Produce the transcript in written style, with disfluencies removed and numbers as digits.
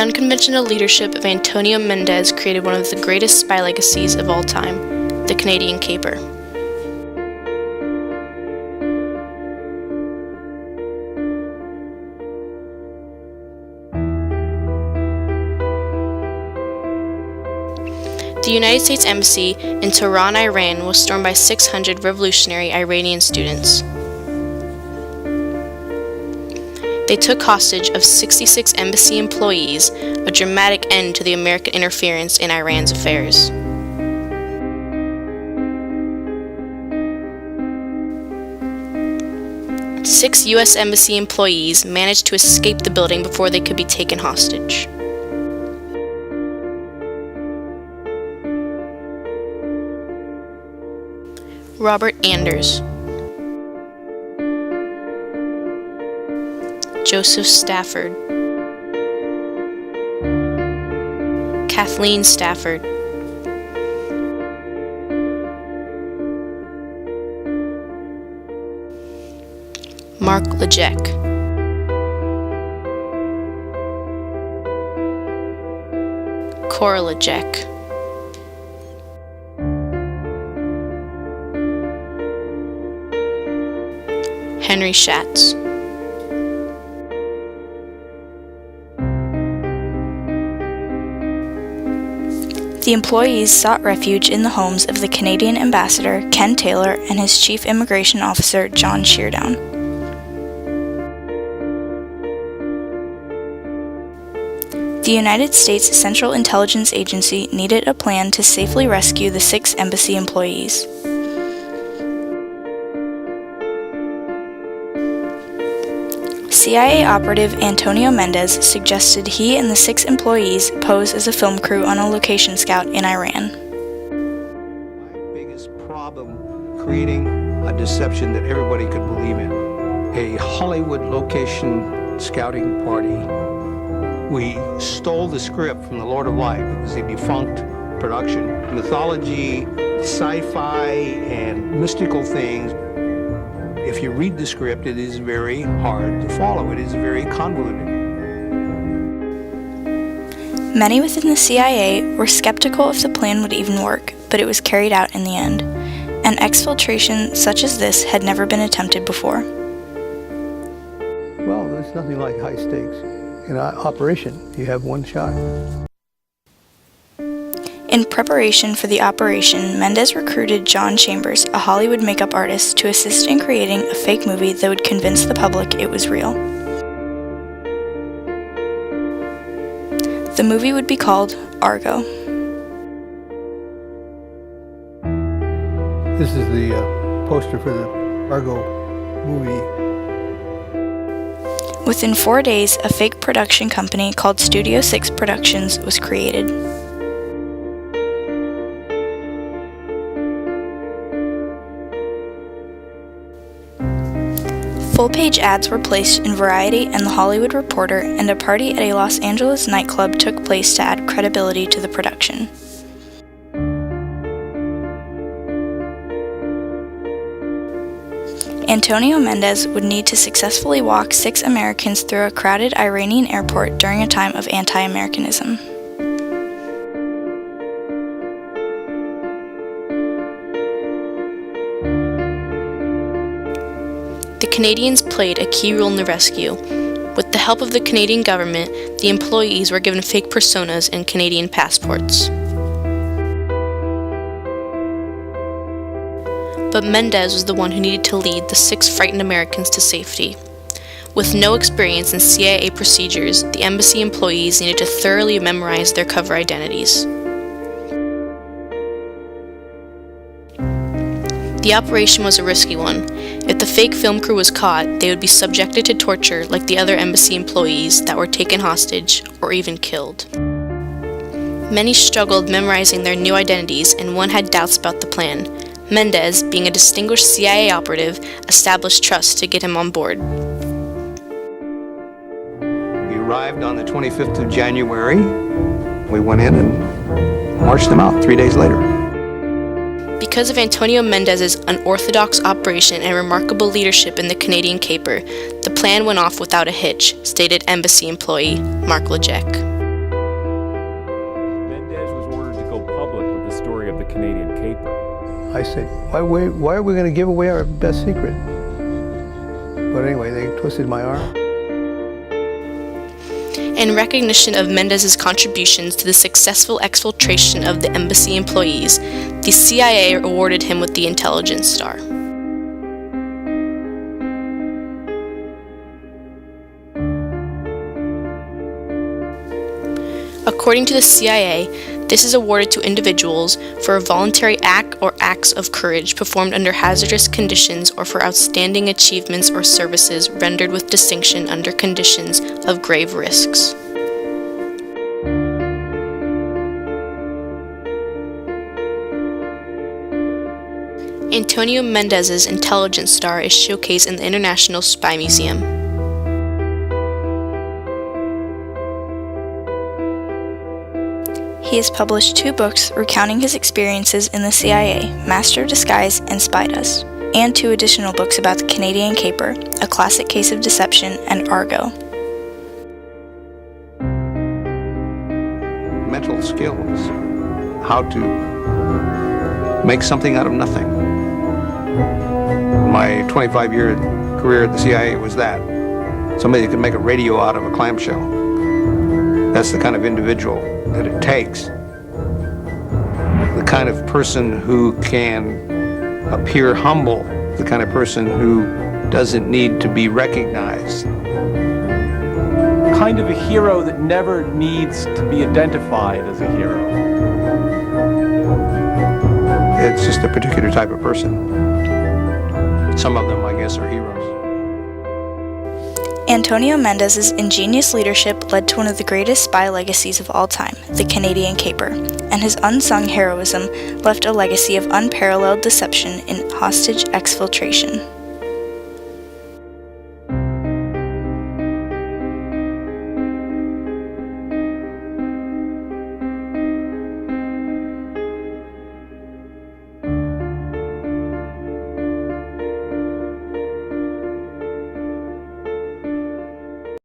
unconventional leadership of Antonio Mendez created one of the greatest spy legacies of all time, the Canadian Caper. The United States Embassy in Tehran, Iran was stormed by 600 revolutionary Iranian students. They took hostage of 66 embassy employees, a dramatic end to the American interference in Iran's affairs. Six U.S. Embassy employees managed to escape the building before they could be taken hostage. Robert Anders, Joseph Stafford, Kathleen Stafford, Mark Lejek, Cora Lejek, Henry Schatz, The employees sought refuge in the homes of the Canadian ambassador, Ken Taylor, and his chief immigration officer, John Sheardown. The United States Central Intelligence Agency needed a plan to safely rescue the 6 embassy employees. CIA operative Antonio Mendez suggested he and the 6 employees pose as a film crew on a location scout in Iran. My biggest problem creating a deception that everybody could believe in. A Hollywood location scouting party. We stole the script from The Lord of Light. It was a defunct production. Mythology, sci-fi, and mystical things. If you read the script, it is very hard to follow. It is very convoluted. Many within the CIA were skeptical if the plan would even work, but it was carried out in the end. An exfiltration such as this had never been attempted before. Well, there's nothing like high stakes. In an operation, you have one shot. In preparation for the operation, Mendez recruited John Chambers, a Hollywood makeup artist, to assist in creating a fake movie that would convince the public it was real. The movie would be called Argo. This is the poster for the Argo movie. Within 4 days, a fake production company called Studio 6 Productions was created. Full-page ads were placed in Variety and The Hollywood Reporter, and a party at a Los Angeles nightclub took place to add credibility to the production. Antonio Mendez would need to successfully walk 6 Americans through a crowded Iranian airport during a time of anti-Americanism. The Canadians played a key role in the rescue. With the help of the Canadian government, the employees were given fake personas and Canadian passports. But Mendez was the one who needed to lead the 6 frightened Americans to safety. With no experience in CIA procedures, the embassy employees needed to thoroughly memorize their cover identities. The operation was a risky one. If the fake film crew was caught, they would be subjected to torture like the other embassy employees that were taken hostage or even killed. Many struggled memorizing their new identities, and one had doubts about the plan. Mendez, being a distinguished CIA operative, established trust to get him on board. We arrived on the 25th of January. We went in and marched them out 3 days later. Because of Antonio Mendez's unorthodox operation and remarkable leadership in the Canadian Caper, the plan went off without a hitch, stated embassy employee Mark Lejek. I said, why are we going to give away our best secret? But anyway, they twisted my arm. In recognition of Mendez's contributions to the successful exfiltration of the embassy employees, the CIA awarded him with the Intelligence Star. According to the CIA, this is awarded to individuals for a voluntary act or acts of courage performed under hazardous conditions or for outstanding achievements or services rendered with distinction under conditions of grave risks. Antonio Mendez's Intelligence Star is showcased in the International Spy Museum. He has published 2 books recounting his experiences in the CIA, Master of Disguise and Spy Dust, and 2 additional books about the Canadian Caper, A Classic Case of Deception, and Argo. Mental skills, how to make something out of nothing. My 25-year career at the CIA was that. Somebody that could make a radio out of a clamshell. That's the kind of individual that it takes. The kind of person who can appear humble, the kind of person who doesn't need to be recognized. Kind of a hero that never needs to be identified as a hero. It's just a particular type of person. Some of them, I guess, are heroes. Antonio Mendez's ingenious leadership led to one of the greatest spy legacies of all time, the Canadian Caper, and his unsung heroism left a legacy of unparalleled deception in hostage exfiltration.